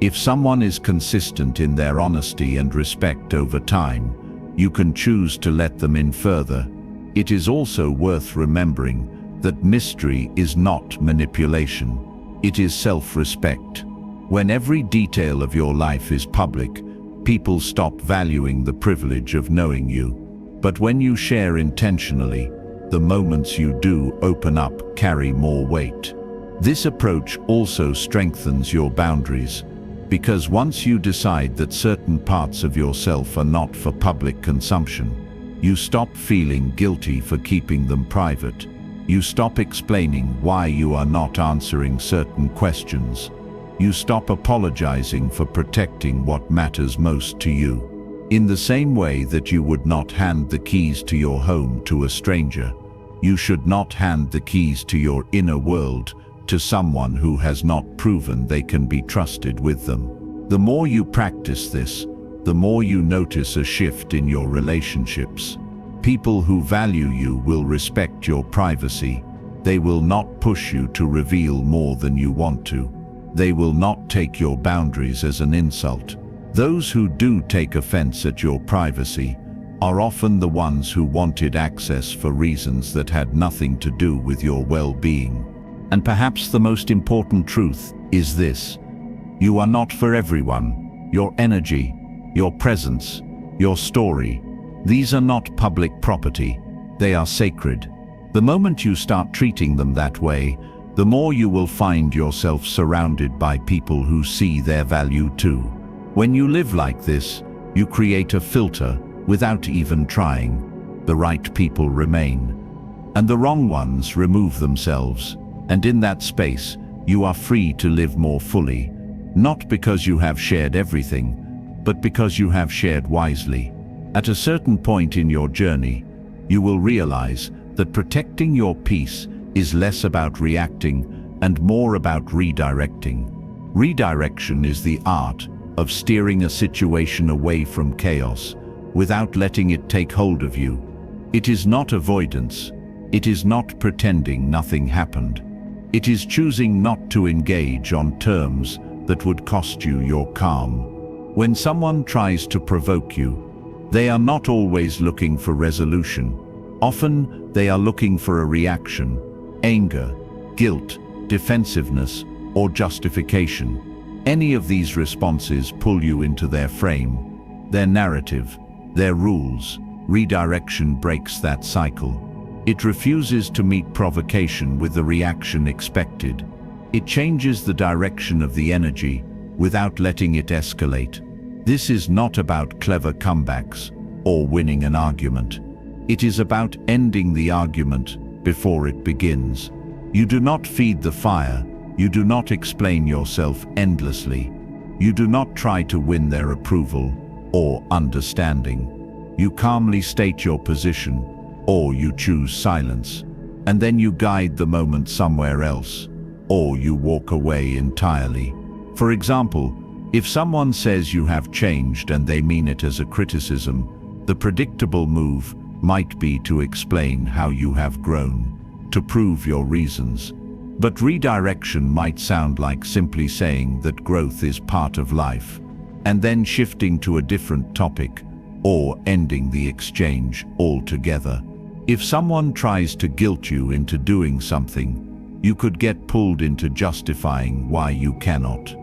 [SPEAKER 1] If someone is consistent in their honesty and respect over time, you can choose to let them in further. It is also worth remembering that mystery is not manipulation. It is self-respect. When every detail of your life is public, people stop valuing the privilege of knowing you. But when you share intentionally, the moments you do open up carry more weight. This approach also strengthens your boundaries, because once you decide that certain parts of yourself are not for public consumption, you stop feeling guilty for keeping them private. You stop explaining why you are not answering certain questions. You stop apologizing for protecting what matters most to you. In the same way that you would not hand the keys to your home to a stranger, you should not hand the keys to your inner world to someone who has not proven they can be trusted with them. The more you practice this, the more you notice a shift in your relationships. People who value you will respect your privacy. They will not push you to reveal more than you want to. They will not take your boundaries as an insult. Those who do take offense at your privacy are often the ones who wanted access for reasons that had nothing to do with your well-being. And perhaps the most important truth is this: you are not for everyone. Your energy, your presence, your story, these are not public property. They are sacred. The moment you start treating them that way, the more you will find yourself surrounded by people who see their value too. When you live like this, you create a filter without even trying. The right people remain, and the wrong ones remove themselves. And in that space, you are free to live more fully, not because you have shared everything, but because you have shared wisely. At a certain point in your journey, you will realize that protecting your peace is less about reacting and more about redirecting. Redirection is the art of steering a situation away from chaos without letting it take hold of you. It is not avoidance. It is not pretending nothing happened. It is choosing not to engage on terms that would cost you your calm. When someone tries to provoke you, they are not always looking for resolution. Often, they are looking for a reaction: anger, guilt, defensiveness, or justification. Any of these responses pull you into their frame, their narrative, their rules. Redirection breaks that cycle. It refuses to meet provocation with the reaction expected. It changes the direction of the energy without letting it escalate. This is not about clever comebacks or winning an argument. It is about ending the argument before it begins. You do not feed the fire. You do not explain yourself endlessly. You do not try to win their approval or understanding. You calmly state your position, or you choose silence, and then you guide the moment somewhere else, or you walk away entirely. For example, if someone says you have changed and they mean it as a criticism, the predictable move might be to explain how you have grown, to prove your reasons. But redirection might sound like simply saying that growth is part of life, and then shifting to a different topic, or ending the exchange altogether. If someone tries to guilt you into doing something, you could get pulled into justifying why you cannot.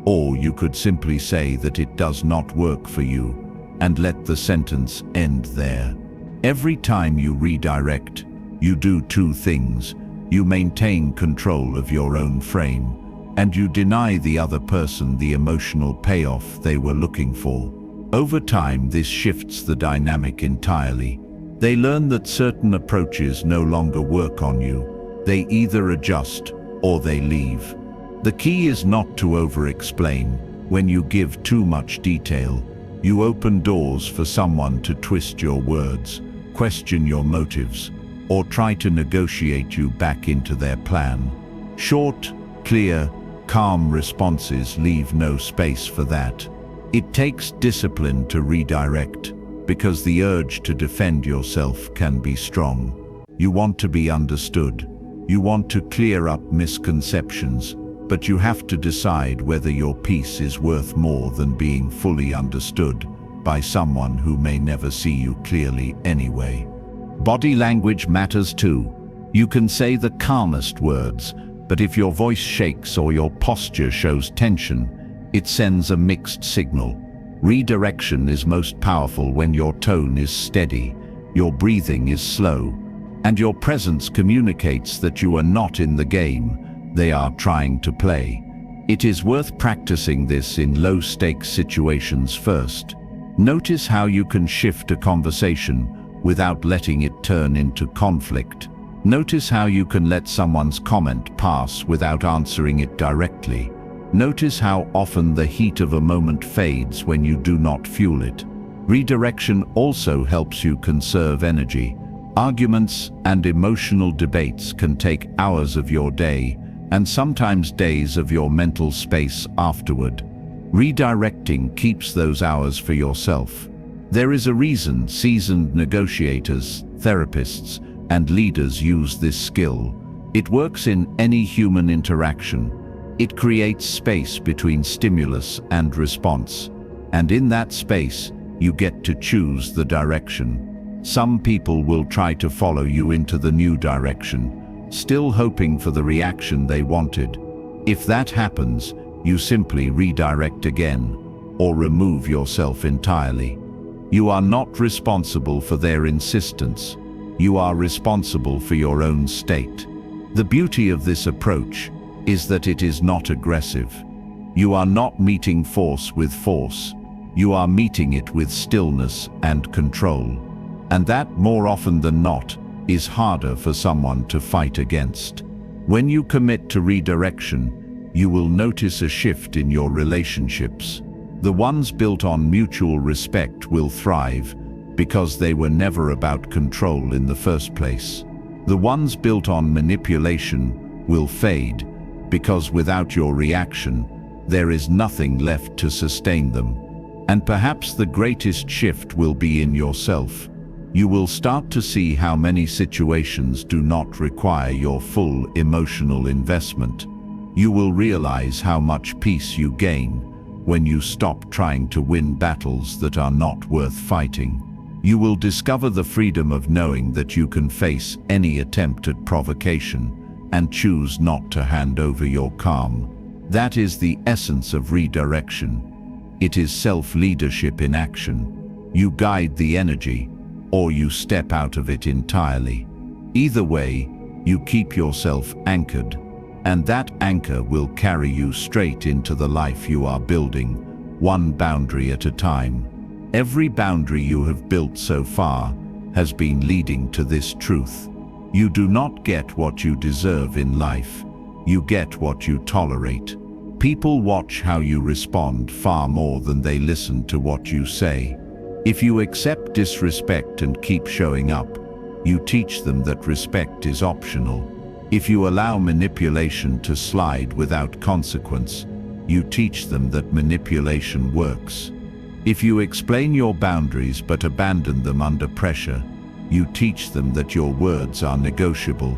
[SPEAKER 1] Or you could simply say that it does not work for you, and let the sentence end there. Every time you redirect, you do two things. You maintain control of your own frame, and you deny the other person the emotional payoff they were looking for. Over time, this shifts the dynamic entirely. They learn that certain approaches no longer work on you. They either adjust or they leave. The key is not to over-explain. When you give too much detail, you open doors for someone to twist your words, question your motives, or try to negotiate you back into their plan. Short, clear, calm responses leave no space for that. It takes discipline to redirect, because the urge to defend yourself can be strong. You want to be understood. You want to clear up misconceptions, but you have to decide whether your peace is worth more than being fully understood by someone who may never see you clearly anyway. Body language matters too. You can say the calmest words, but if your voice shakes or your posture shows tension, it sends a mixed signal. Redirection is most powerful when your tone is steady, your breathing is slow, and your presence communicates that you are not in the game they are trying to play. It is worth practicing this in low-stakes situations first. Notice how you can shift a conversation without letting it turn into conflict. Notice how you can let someone's comment pass without answering it directly. Notice how often the heat of a moment fades when you do not fuel it. Redirection also helps you conserve energy. Arguments and emotional debates can take hours of your day, and sometimes days of your mental space afterward. Redirecting keeps those hours for yourself. There is a reason seasoned negotiators, therapists, and leaders use this skill. It works in any human interaction. It creates space between stimulus and response. And in that space, you get to choose the direction. Some people will try to follow you into the new direction, still hoping for the reaction they wanted. If that happens, you simply redirect again, or remove yourself entirely. You are not responsible for their insistence. You are responsible for your own state. The beauty of this approach is that it is not aggressive. You are not meeting force with force. You are meeting it with stillness and control. And that, more often than not, is harder for someone to fight against. When you commit to redirection, you will notice a shift in your relationships. The ones built on mutual respect will thrive because they were never about control in the first place. The ones built on manipulation will fade because without your reaction, there is nothing left to sustain them. And perhaps the greatest shift will be in yourself. You will start to see how many situations do not require your full emotional investment. You will realize how much peace you gain when you stop trying to win battles that are not worth fighting. You will discover the freedom of knowing that you can face any attempt at provocation and choose not to hand over your calm. That is the essence of redirection. It is self-leadership in action. You guide the energy, or you step out of it entirely. Either way, you keep yourself anchored, and that anchor will carry you straight into the life you are building, one boundary at a time. Every boundary you have built so far has been leading to this truth. You do not get what you deserve in life. You get what you tolerate. People watch how you respond far more than they listen to what you say. If you accept disrespect and keep showing up, you teach them that respect is optional. If you allow manipulation to slide without consequence, you teach them that manipulation works. If you explain your boundaries but abandon them under pressure, you teach them that your words are negotiable.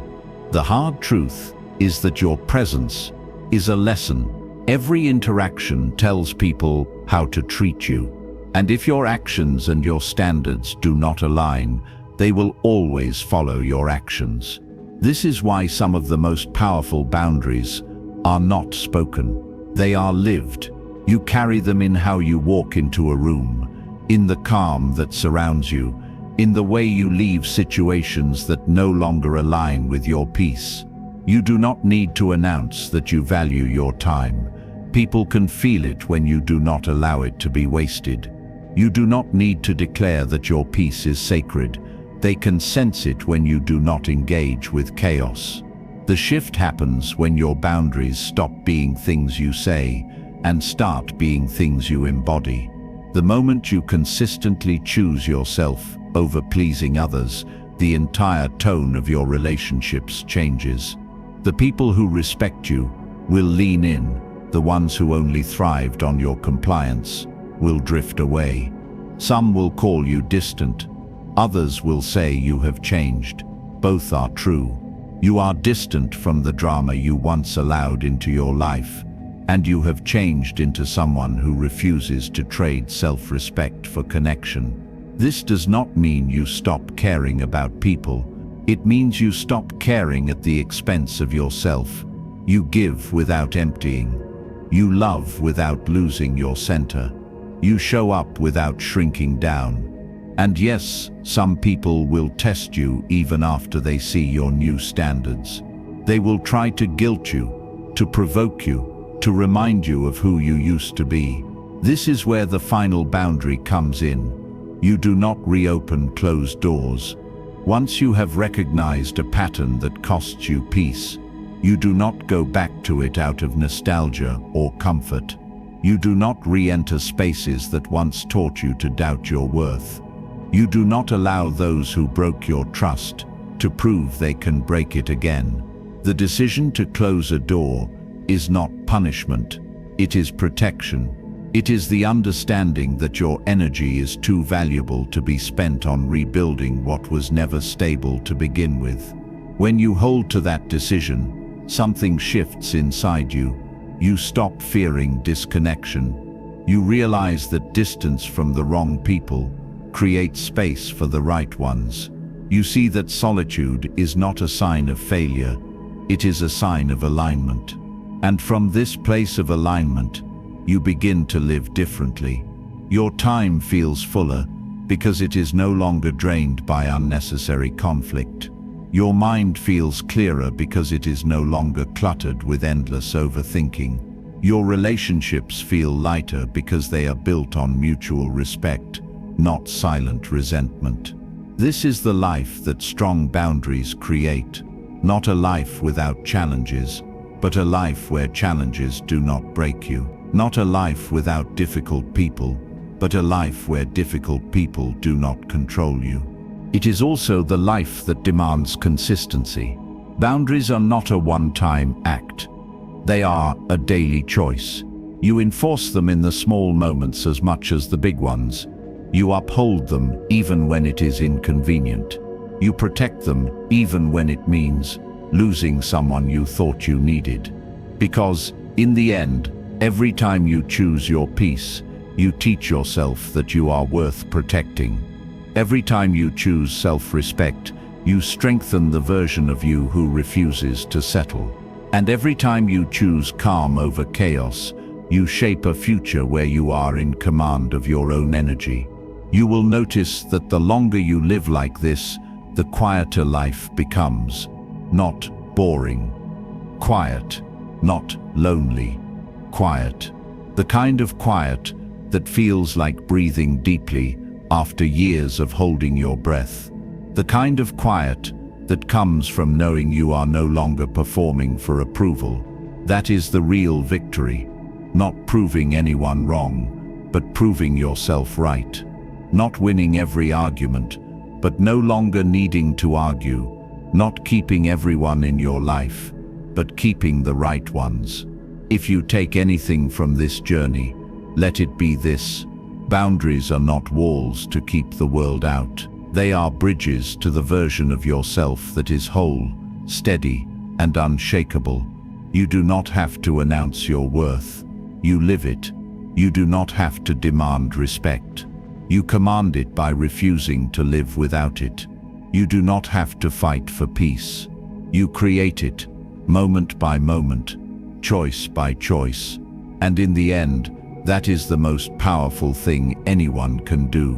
[SPEAKER 1] The hard truth is that your presence is a lesson. Every interaction tells people how to treat you. And if your actions and your standards do not align, they will always follow your actions. This is why some of the most powerful boundaries are not spoken. They are lived. You carry them in how you walk into a room, in the calm that surrounds you, in the way you leave situations that no longer align with your peace. You do not need to announce that you value your time. People can feel it when you do not allow it to be wasted. You do not need to declare that your peace is sacred. They can sense it when you do not engage with chaos. The shift happens when your boundaries stop being things you say and start being things you embody. The moment you consistently choose yourself over pleasing others, the entire tone of your relationships changes. The people who respect you will lean in. The ones who only thrived on your compliance will drift away. Some will call you distant. Others will say you have changed. Both are true. You are distant from the drama you once allowed into your life, and you have changed into someone who refuses to trade self-respect for connection. This does not mean you stop caring about people. It means you stop caring at the expense of yourself. You give without emptying. You love without losing your center. You show up without shrinking down. And yes, some people will test you even after they see your new standards. They will try to guilt you, to provoke you, to remind you of who you used to be. This is where the final boundary comes in. You do not reopen closed doors. Once you have recognized a pattern that costs you peace, you do not go back to it out of nostalgia or comfort. You do not re-enter spaces that once taught you to doubt your worth. You do not allow those who broke your trust to prove they can break it again. The decision to close a door is not punishment, it is protection. It is the understanding that your energy is too valuable to be spent on rebuilding what was never stable to begin with. When you hold to that decision, something shifts inside you. You stop fearing disconnection. You realize that distance from the wrong people creates space for the right ones. You see that solitude is not a sign of failure, it is a sign of alignment. And from this place of alignment, you begin to live differently. Your time feels fuller because it is no longer drained by unnecessary conflict. Your mind feels clearer because it is no longer cluttered with endless overthinking. Your relationships feel lighter because they are built on mutual respect, not silent resentment. This is the life that strong boundaries create, not a life without challenges, but a life where challenges do not break you. Not a life without difficult people, but a life where difficult people do not control you. It is also the life that demands consistency. Boundaries are not a one-time act. They are a daily choice. You enforce them in the small moments as much as the big ones. You uphold them even when it is inconvenient. You protect them even when it means losing someone you thought you needed. Because, in the end, every time you choose your peace, you teach yourself that you are worth protecting. Every time you choose self-respect, you strengthen the version of you who refuses to settle. And every time you choose calm over chaos, you shape a future where you are in command of your own energy. You will notice that the longer you live like this, the quieter life becomes. Not boring. Quiet. Not lonely. Quiet. The kind of quiet that feels like breathing deeply after years of holding your breath. The kind of quiet that comes from knowing you are no longer performing for approval. That is the real victory. Not proving anyone wrong, but proving yourself right. Not winning every argument, but no longer needing to argue. Not keeping everyone in your life, but keeping the right ones. If you take anything from this journey, let it be this: boundaries are not walls to keep the world out. They are bridges to the version of yourself that is whole, steady, and unshakable. You do not have to announce your worth. You live it. You do not have to demand respect. You command it by refusing to live without it. You do not have to fight for peace. You create it, moment by moment, choice by choice. And in the end, that is the most powerful thing anyone can do.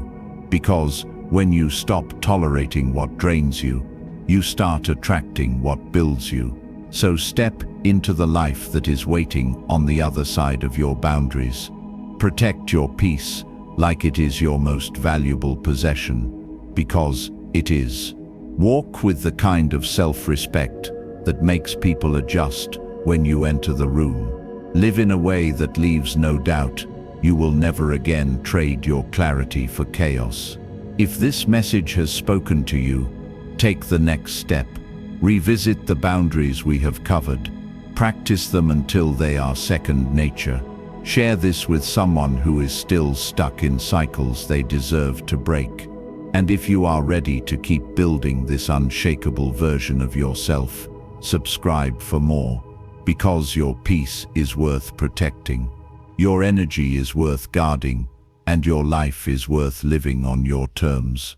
[SPEAKER 1] Because when you stop tolerating what drains you, you start attracting what builds you. So step into the life that is waiting on the other side of your boundaries. Protect your peace like it is your most valuable possession, because it is. Walk with the kind of self-respect that makes people adjust when you enter the room. Live in a way that leaves no doubt you will never again trade your clarity for chaos. If this message has spoken to you, take the next step. Revisit the boundaries we have covered. Practice them until they are second nature. Share this with someone who is still stuck in cycles they deserve to break. And if you are ready to keep building this unshakable version of yourself, subscribe for more. Because your peace is worth protecting. Your energy is worth guarding, and your life is worth living on your terms.